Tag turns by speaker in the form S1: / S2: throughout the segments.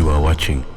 S1: You are watching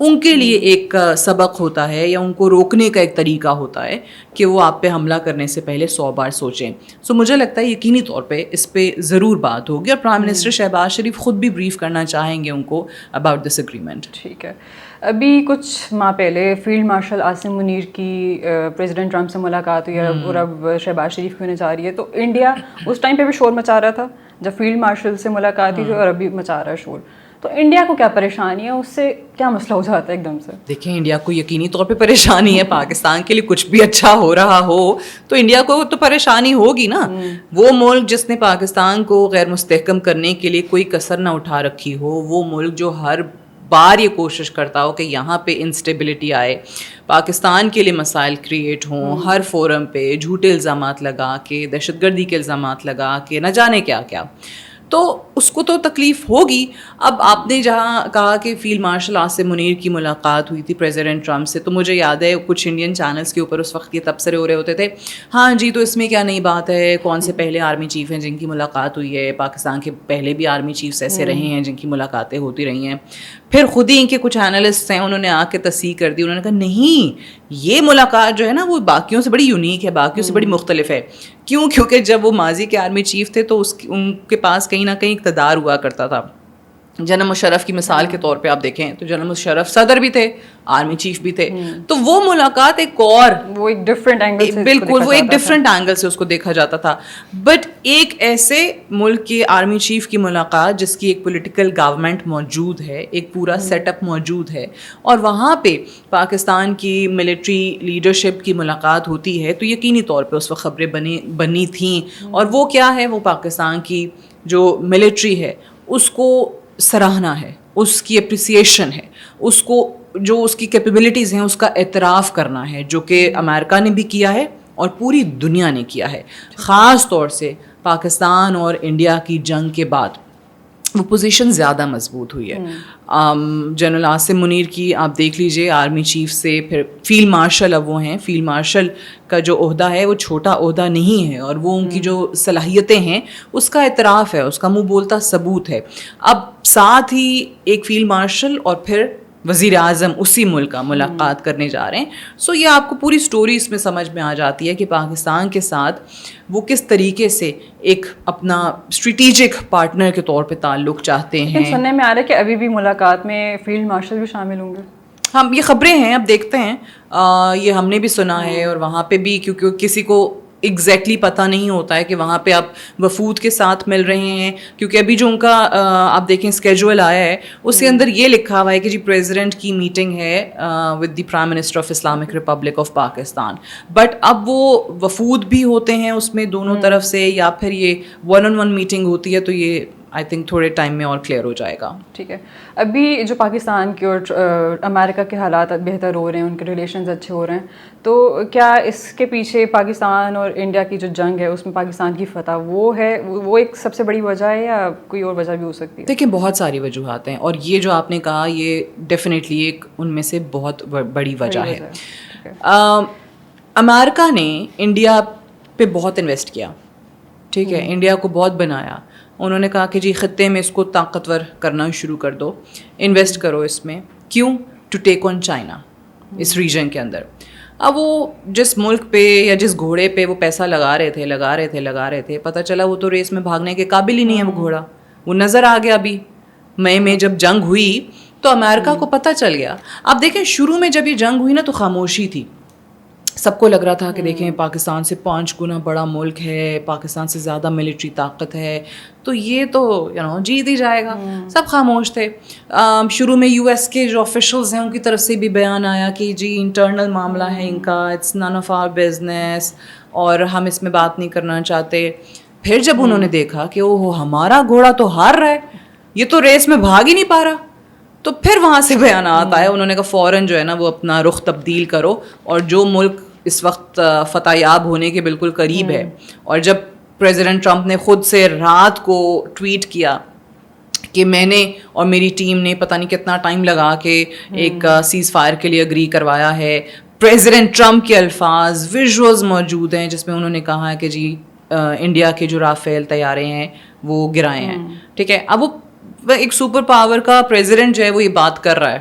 S2: ان کے لیے ایک سبق ہوتا ہے یا ان کو روکنے کا ایک طریقہ ہوتا ہے کہ وہ آپ پہ حملہ کرنے سے پہلے 100 بار سوچیں. سو مجھے لگتا ہے یقینی طور پہ اس پہ ضرور بات ہوگی, اور پرائم منسٹر شہباز شریف خود بھی بریف کرنا چاہیں گے ان کو اباؤٹ دس ایگریمنٹ.
S3: ٹھیک ہے. ابھی کچھ ماہ پہلے فیلڈ مارشل عاصم منیر کی پریزیڈنٹ ٹرمپ سے ملاقات ہوئی اور اب شہباز شریف کی ہونے جا رہی ہے, تو انڈیا اس ٹائم پہ بھی شور مچا رہا تھا جب فیلڈ مارشل سے ملاقات ہوئی اور ابھی مچا رہا ہے شور. تو انڈیا کو کیا پریشانی ہے, اس سے کیا مسئلہ ہو جاتا ہے ایک دم سے؟
S2: دیکھیں انڈیا کو یقینی طور پہ پریشانی ہے. پاکستان کے لیے کچھ بھی اچھا ہو رہا ہو تو انڈیا کو تو پریشانی ہوگی نا. وہ ملک جس نے پاکستان کو غیر مستحکم کرنے کے لیے کوئی کسر نہ اٹھا رکھی ہو, وہ ملک جو ہر بار یہ کوشش کرتا ہو کہ یہاں پہ انسٹیبلٹی آئے, پاکستان کے لیے مسائل کریٹ ہوں, ہر فورم پہ جھوٹے الزامات لگا کے, دہشت گردی کے الزامات لگا کے, نہ جانے کیا کیا, تو اس کو تو تکلیف ہوگی. اب آپ نے جہاں کہا کہ فیلڈ مارشل عاصم منیر کی ملاقات ہوئی تھی پریزیڈنٹ ٹرمپ سے, تو مجھے یاد ہے کچھ انڈین چینلز کے اوپر اس وقت یہ تبصرے ہو رہے ہوتے تھے, ہاں جی تو اس میں کیا نئی بات ہے, کون سے پہلے آرمی چیف ہیں جن کی ملاقات ہوئی ہے, پاکستان کے پہلے بھی آرمی چیفس ایسے رہے ہیں جن کی ملاقاتیں ہوتی رہی ہیں. پھر خود ہی ان کے کچھ اینالسٹ ہیں, انہوں نے آ کے تصحیح کر دی, انہوں نے کہا نہیں یہ ملاقات جو ہے نا وہ باقیوں سے بڑی یونیک ہے, باقیوں سے بڑی مختلف ہے. کیوں؟ کیونکہ جب وہ ماضی کے آرمی چیف تھے تو ان کے پاس کہیں نہ کہیں اقتدار ہوا کرتا تھا. جنرل مشرف کی مثال کے طور پہ آپ دیکھیں تو جنرل مشرف صدر بھی تھے, آرمی چیف بھی تھے, تو وہ ملاقات ایک اور
S3: وہ ایک ڈفرینٹ اینگل سے,
S2: بالکل وہ ایک ڈفرینٹ اینگل سے اس کو دیکھا جاتا تھا. بٹ ایک ایسے ملک کے آرمی چیف کی ملاقات جس کی ایک پولیٹیکل گورنمنٹ موجود ہے, ایک پورا سیٹ اپ موجود ہے, اور وہاں پہ پاکستان کی ملٹری لیڈرشپ کی ملاقات ہوتی ہے, تو یقینی طور پہ اس وقت خبریں بنی تھیں. اور وہ کیا ہے, وہ پاکستان کی جو ملٹری ہے اس کو سراہنا ہے, اس کی اپریسیشن ہے, اس کو جو اس کی کیپیبلٹیز ہیں اس کا اعتراف کرنا ہے, جو کہ امریکہ نے بھی کیا ہے اور پوری دنیا نے کیا ہے. خاص طور سے پاکستان اور انڈیا کی جنگ کے بعد وہ پوزیشن زیادہ مضبوط ہوئی ہے. جنرل عاصم منیر کی آپ دیکھ لیجئے, آرمی چیف سے پھر فیلڈ مارشل, اب وہ ہیں فیلڈ مارشل کا جو عہدہ ہے وہ چھوٹا عہدہ نہیں ہے, اور وہ ان کی جو صلاحیتیں ہیں اس کا اعتراف ہے, اس کا منہ بولتا ثبوت ہے. اب ساتھ ہی ایک فیلڈ مارشل اور پھر وزیر اعظم اسی ملک کا ملاقات کرنے جا رہے ہیں. سو یہ آپ کو پوری سٹوری اس میں سمجھ میں آ جاتی ہے کہ پاکستان کے ساتھ وہ کس طریقے سے ایک اپنا اسٹریٹجک پارٹنر کے طور پہ تعلق چاہتے ہیں.
S3: لیکن سننے میں آ رہا ہے کہ ابھی بھی ملاقات میں فیلڈ مارشل بھی شامل ہوں گے.
S2: ہم یہ خبریں ہیں, اب دیکھتے ہیں, یہ ہم نے بھی سنا ہے, اور وہاں پہ بھی کیونکہ کسی کو ایگزیکٹلی پتہ نہیں ہوتا ہے کہ وہاں پہ آپ وفود کے ساتھ مل رہے ہیں, کیونکہ ابھی جو ان کا آپ دیکھیں اسکیجول آیا ہے اس کے اندر یہ لکھا ہوا ہے کہ جی پریزیڈنٹ کی میٹنگ ہے with the prime minister of Islamic republic of Pakistan. But اب وہ وفود بھی ہوتے ہیں اس میں دونوں طرف سے, یا پھر یہ 1-on-1 میٹنگ ہوتی ہے, تو یہ آئی تھنک تھوڑے ٹائم میں اور کلیئر ہو جائے گا.
S3: ٹھیک ہے. ابھی جو پاکستان کے اور امریکہ کے حالات بہتر ہو رہے ہیں, ان کے ریلیشنز اچھے ہو رہے ہیں, تو کیا اس کے پیچھے پاکستان اور انڈیا کی جو جنگ ہے اس میں پاکستان کی فتح وہ ہے, وہ ایک سب سے بڑی وجہ ہے, یا کوئی اور وجہ بھی ہو سکتی ہے؟
S2: دیکھیں بہت ساری وجوہات ہیں, اور یہ جو آپ نے کہا یہ ڈیفینیٹلی ایک ان میں سے بہت بڑی وجہ ہے. امریکہ نے انڈیا پہ بہت انویسٹ کیا, ٹھیک ہے, انڈیا کو بہت بنایا. انہوں نے کہا کہ جی خطے میں اس کو طاقتور کرنا شروع کر دو, انویسٹ کرو اس میں. کیوں؟ ٹو ٹیک آن چائنا اس ریجن کے اندر. اب وہ جس ملک پہ یا جس گھوڑے پہ وہ پیسہ لگا رہے تھے پتہ چلا وہ تو ریس میں بھاگنے کے قابل ہی نہیں ہے وہ گھوڑا. وہ نظر آ گیا ابھی مئی میں جب جنگ ہوئی تو امریکہ کو پتہ چل گیا. آپ دیکھیں شروع میں جب یہ جنگ ہوئی نا تو خاموشی تھی, سب کو لگ رہا تھا کہ دیکھیں پاکستان سے 5 گنا بڑا ملک ہے, پاکستان سے زیادہ ملٹری طاقت ہے, تو یہ تو جیت ہی جائے گا. سب خاموش تھے. شروع میں یو ایس کے جو آفیشلز ہیں ان کی طرف سے بھی بیان آیا کہ جی انٹرنل معاملہ ہے ان کا, it's none of our business, اور ہم اس میں بات نہیں کرنا چاہتے. پھر جب انہوں نے دیکھا کہ اوہ ہمارا گھوڑا تو ہار رہا ہے, یہ تو ریس میں بھاگ ہی نہیں پا رہا, تو پھر وہاں سے بیانات آئے. انہوں نے کہا فوراً جو ہے نا وہ اپنا رخ تبدیل کرو, اور جو ملک اس وقت فتح یاب ہونے کے بالکل قریب ہے, اور جب پریزیڈنٹ ٹرمپ نے خود سے رات کو ٹویٹ کیا کہ میں نے اور میری ٹیم نے پتہ نہیں کتنا ٹائم لگا کے ایک سیز فائر کے لیے اگری کروایا ہے. پریزیڈنٹ ٹرمپ کے الفاظ ویژولز موجود ہیں جس میں انہوں نے کہا ہے کہ جی انڈیا کے جو رافیل طیارے ہیں وہ گرائے ہیں, ٹھیک ہے. اب وہ ایک سپر پاور کا پریزیڈنٹ جو ہے وہ یہ بات کر رہا ہے,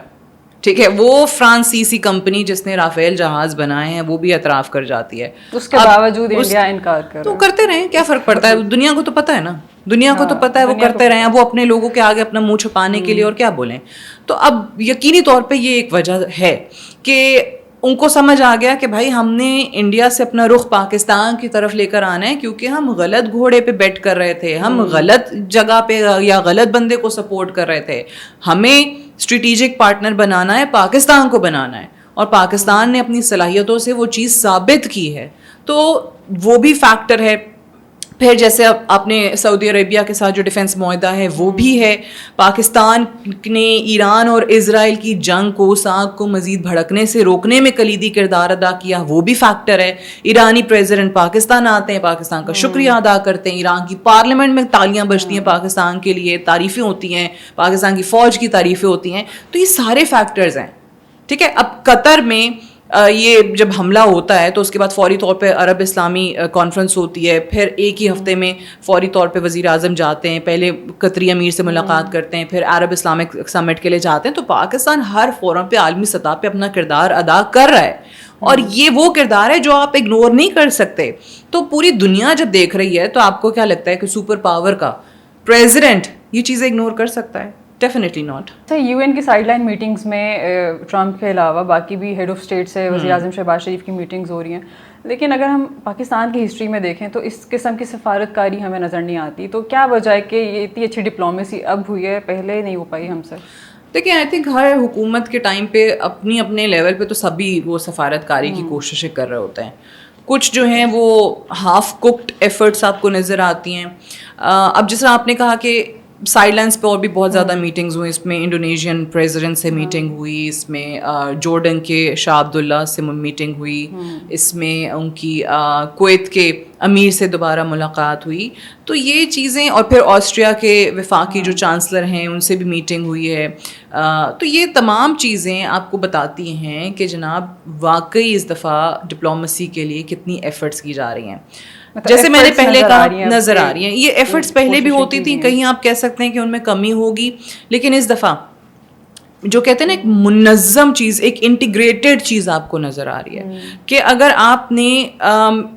S2: ٹھیک ہے, وہ فرانسیسی کمپنی جس نے رافیل جہاز بنائے ہیں وہ بھی اعتراف کر جاتی ہے,
S3: اس کے باوجود انڈیا انکار کر
S2: تو کرتے رہیں, کیا فرق پڑتا ہے, دنیا کو تو پتہ ہے نا, دنیا کو تو پتہ ہے, وہ کرتے رہیں. اب وہ اپنے لوگوں کے آگے اپنا منہ چھپانے کے لیے اور کیا بولیں. تو اب یقینی طور پہ یہ ایک وجہ ہے کہ ان کو سمجھ آ گیا کہ بھائی ہم نے انڈیا سے اپنا رخ پاکستان کی طرف لے کر آنا ہے, کیونکہ ہم غلط گھوڑے پہ بیٹھ کر رہے تھے, ہم غلط جگہ پہ یا غلط بندے کو سپورٹ کر رہے تھے. ہمیں اسٹریٹجک پارٹنر بنانا ہے, پاکستان کو بنانا ہے, اور پاکستان نے اپنی صلاحیتوں سے وہ چیز ثابت کی ہے, تو وہ بھی فیکٹر ہے. پھر جیسے آپ نے سعودی عربیہ کے ساتھ جو ڈیفنس معاہدہ ہے وہ بھی ہے. پاکستان نے ایران اور اسرائیل کی جنگ کو, ساگ کو مزید بھڑکنے سے روکنے میں کلیدی کردار ادا کیا, وہ بھی فیکٹر ہے. ایرانی پریزیڈنٹ پاکستان آتے ہیں, پاکستان کا شکریہ ادا کرتے ہیں, ایران کی پارلیمنٹ میں تالیاں بجتی ہیں پاکستان کے لیے, تعریفیں ہوتی ہیں, پاکستان کی فوج کی تعریفیں ہوتی ہیں. تو یہ سارے فیکٹرز ہیں. ٹھیک ہے, اب قطر میں یہ جب حملہ ہوتا ہے تو اس کے بعد فوری طور پہ عرب اسلامی کانفرنس ہوتی ہے, پھر ایک ہی ہفتے میں فوری طور پہ وزیر اعظم جاتے ہیں, پہلے قطری امیر سے ملاقات کرتے ہیں, پھر عرب اسلامک سمٹ کے لیے جاتے ہیں. تو پاکستان ہر فورم پہ عالمی سطح پہ اپنا کردار ادا کر رہا ہے, اور یہ وہ کردار ہے جو آپ اگنور نہیں کر سکتے. تو پوری دنیا جب دیکھ رہی ہے تو آپ کو کیا لگتا ہے کہ سپر پاور کا پریزیڈنٹ یہ چیزیں اگنور کر سکتا ہے؟ Definitely not.
S3: اچھا, یو این کی سائڈ لائن میٹنگس میں ٹرمپ کے علاوہ باقی بھی ہیڈ آف اسٹیٹ سے وزیر اعظم شہباز شریف کی میٹنگز ہو رہی ہیں, لیکن اگر ہم پاکستان کی ہسٹری میں دیکھیں تو اس قسم کی سفارت کاری ہمیں نظر نہیں آتی. تو کیا وجہ ہے کہ یہ اتنی اچھی ڈپلومیسی اب ہوئی ہے, پہلے نہیں ہو پائی ہم سے؟
S2: دیکھیں, آئی تھنک ہر حکومت کے ٹائم پہ اپنے لیول پہ تو سبھی وہ سفارت کاری کی کوششیں کر رہے ہوتے ہیں. کچھ جو ہیں وہ ہاف کوکڈ ایفرٹس آپ کو نظر آتی ہیں. اب جس طرح آپ نے کہا کہ سائڈ لائنس پہ اور بھی بہت زیادہ میٹنگز ہوئی, اس میں انڈونیشین پریزیڈنٹ سے میٹنگ ہوئی, اس میں جارڈن کے شاہ عبداللہ سے میٹنگ ہوئی, اس میں ان کی کویت کے امیر سے دوبارہ ملاقات ہوئی. تو یہ چیزیں, اور پھر آسٹریا کے وفاقی جو چانسلر ہیں ان سے بھی میٹنگ ہوئی ہے. تو یہ تمام چیزیں آپ کو بتاتی ہیں کہ جناب واقعی اس دفعہ ڈپلومیسی کے لیے کتنی ایفرٹس کی جا رہی ہیں. جیسے میں نے پہلے کہا, نظر آ رہی ہیں. یہ ایفرٹس پہلے بھی ہوتی تھیں, کہیں آپ کہہ سکتے ہیں کہ ان میں کمی ہوگی, لیکن اس دفعہ جو کہتے ہیں نا ایک منظم چیز, ایک انٹیگریٹڈ چیز آپ کو نظر آ رہی ہے. کہ اگر آپ نے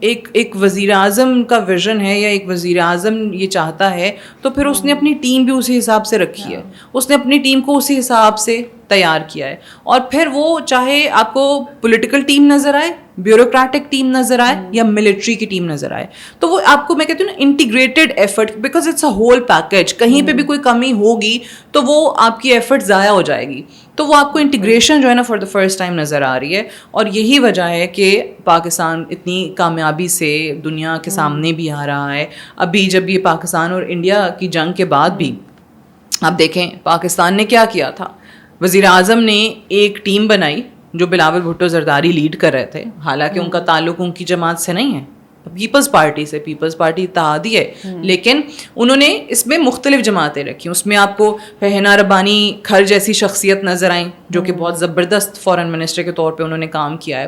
S2: ایک وزیر اعظم کا ویژن ہے یا ایک وزیر اعظم یہ چاہتا ہے, تو پھر اس نے اپنی ٹیم بھی اسی حساب سے رکھی ہے, اس نے اپنی ٹیم کو اسی حساب سے تیار کیا ہے. اور پھر وہ چاہے آپ کو پولیٹیکل ٹیم نظر آئے, بیوروکریٹک ٹیم نظر آئے, یا ملٹری کی ٹیم نظر آئے, تو وہ آپ کو, میں کہتی ہوں نا, integrated effort, because it's a whole package. کہیں پہ بھی کوئی کمی ہوگی تو وہ آپ کی ایفرٹ ضائع ہو جائے گی. تو وہ آپ کو انٹیگریشن جو ہے نا فار دا فرسٹ ٹائم نظر آ رہی ہے. اور یہی وجہ ہے کہ پاکستان اتنی کامیابی سے دنیا کے سامنے بھی آ رہا ہے. ابھی جب یہ پاکستان اور انڈیا کی جنگ کے بعد بھی آپ دیکھیں پاکستان نے کیا کیا تھا. وزیر اعظم نے ایک ٹیم بنائی جو بلاول بھٹو زرداری لیڈ کر رہے تھے, حالانکہ ان کا تعلق ان کی جماعت سے نہیں ہے, پیپلز پارٹی سے, پیپلز پارٹی اتحادی ہے, لیکن انہوں نے اس میں مختلف جماعتیں رکھی. اس میں آپ کو ہنا ربانی کھر جیسی شخصیت نظر آئیں جو کہ بہت زبردست فارن منسٹر کے طور پہ انہوں نے کام کیا ہے.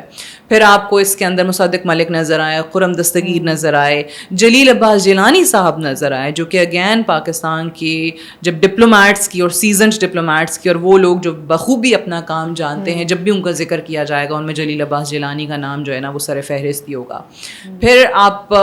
S2: پھر آپ کو اس کے اندر مصدق ملک نظر آئے, خرم دستگیر نظر آئے, جلیل عباس جیلانی صاحب نظر آئے, جو کہ اگین پاکستان کی جب ڈپلومیٹس کی اور سیزنڈ ڈپلومیٹس کی, اور وہ لوگ جو بخوبی اپنا کام جانتے ہیں, جب بھی ان کا ذکر کیا جائے گا ان میں جلیل عباس جیلانی کا نام جو ہے نا وہ سر فہرست ہی ہوگا. پھر آپ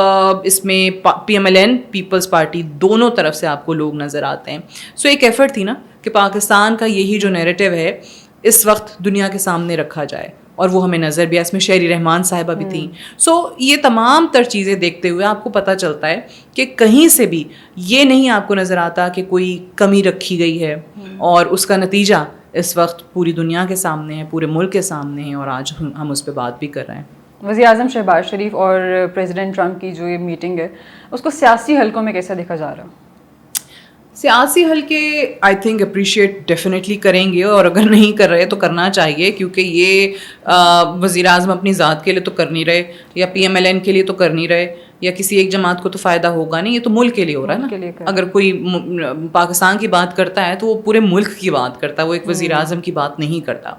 S2: اس میں P M L N, Peoples Party, دونوں طرف سے آپ کو لوگ نظر آتے ہیں. سو ایک ایفرٹ تھی نا کہ پاکستان کا یہی جو نیریٹو ہے اس وقت دنیا کے سامنے رکھا جائے, اور وہ ہمیں نظر بھی آیا. اس میں شہری رحمان صاحبہ بھی تھیں. سو یہ تمام تر چیزیں دیکھتے ہوئے آپ کو پتہ چلتا ہے کہ کہیں سے بھی یہ نہیں آپ کو نظر آتا کہ کوئی کمی رکھی گئی ہے, اور اس کا نتیجہ اس وقت پوری دنیا کے سامنے ہے, پورے ملک کے سامنے ہے, اور آج ہم اس پہ بات بھی کر رہے ہیں.
S3: وزیر اعظم شہباز شریف اور پریزیڈنٹ ٹرمپ کی جو یہ میٹنگ ہے اس کو سیاسی حلقوں میں کیسا دیکھا جا رہا ہے؟
S2: سیاسی حلقے آئی تھنک اپریشیٹ ڈیفینیٹلی کریں گے, اور اگر نہیں کر رہے تو کرنا چاہیے, کیونکہ یہ وزیر اعظم اپنی ذات کے لیے تو کر نہیں رہے, یا پی ایم ایل این کے لیے تو کر نہیں رہے, یا کسی ایک جماعت کو تو فائدہ ہوگا نہیں, یہ تو ملک کے لیے ہو رہا ہے نا. اگر کوئی پاکستان کی بات کرتا ہے تو وہ پورے ملک کی بات کرتا ہے, وہ ایک وزیر اعظم کی بات نہیں کرتا.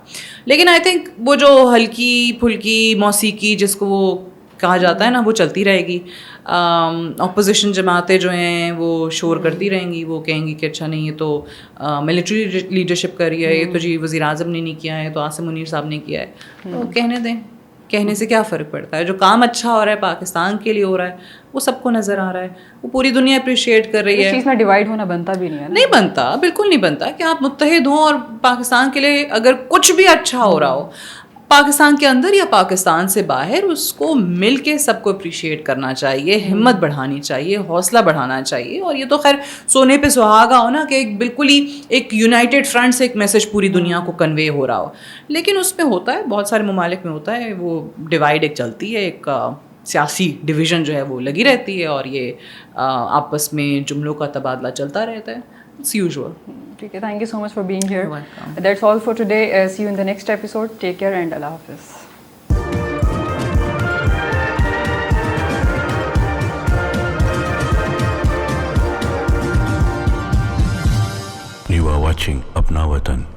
S2: لیکن آئی تھنک وہ جو ہلکی پھلکی موسیقی جس کو وہ کہا جاتا ہے نا وہ چلتی رہے گی. اپوزیشن جماعتیں جو ہیں وہ شور کرتی رہیں گی, وہ کہیں گی کہ اچھا نہیں یہ تو ملٹری لیڈرشپ کر رہی ہے, یہ تو جی وزیر اعظم نے نہیں کیا ہے, تو عاصم منیر صاحب نے کیا ہے. تو کہنے دیں, کہنے سے کیا فرق پڑتا ہے. جو کام اچھا ہو رہا ہے پاکستان کے لیے ہو رہا ہے وہ سب کو نظر آ رہا ہے, وہ پوری دنیا اپریشیٹ کر رہی ہے.
S3: اس چیز میں ڈیوائڈ ہونا بنتا بھی نہیں ہے,
S2: نہیں بنتا, بالکل نہیں بنتا کہ آپ متحد ہوں اور پاکستان کے لیے اگر کچھ بھی اچھا ہو رہا ہو پاکستان کے اندر یا پاکستان سے باہر, اس کو مل کے سب کو اپریشیٹ کرنا چاہیے, ہمت بڑھانی چاہیے, حوصلہ بڑھانا چاہیے. اور یہ تو خیر سونے پہ سہاگا ہو نا کہ ایک بالکل ہی ایک یونائٹیڈ فرنٹ سے ایک میسج پوری دنیا کو کنوے ہو رہا ہو, لیکن اس میں ہوتا ہے, بہت سارے ممالک میں ہوتا ہے وہ ڈیوائڈ ایک چلتی ہے, ایک سیاسی ڈویژن جو ہے وہ لگی رہتی ہے, اور یہ آپس میں جملوں کا تبادلہ چلتا رہتا ہے. It's usual.
S3: ٹھیک ہے, thank you so much for being here.
S2: You're welcome.
S3: That's all for today. See you in the next episode. Take care and Allah Hafiz.
S1: You are watching Apna Watan.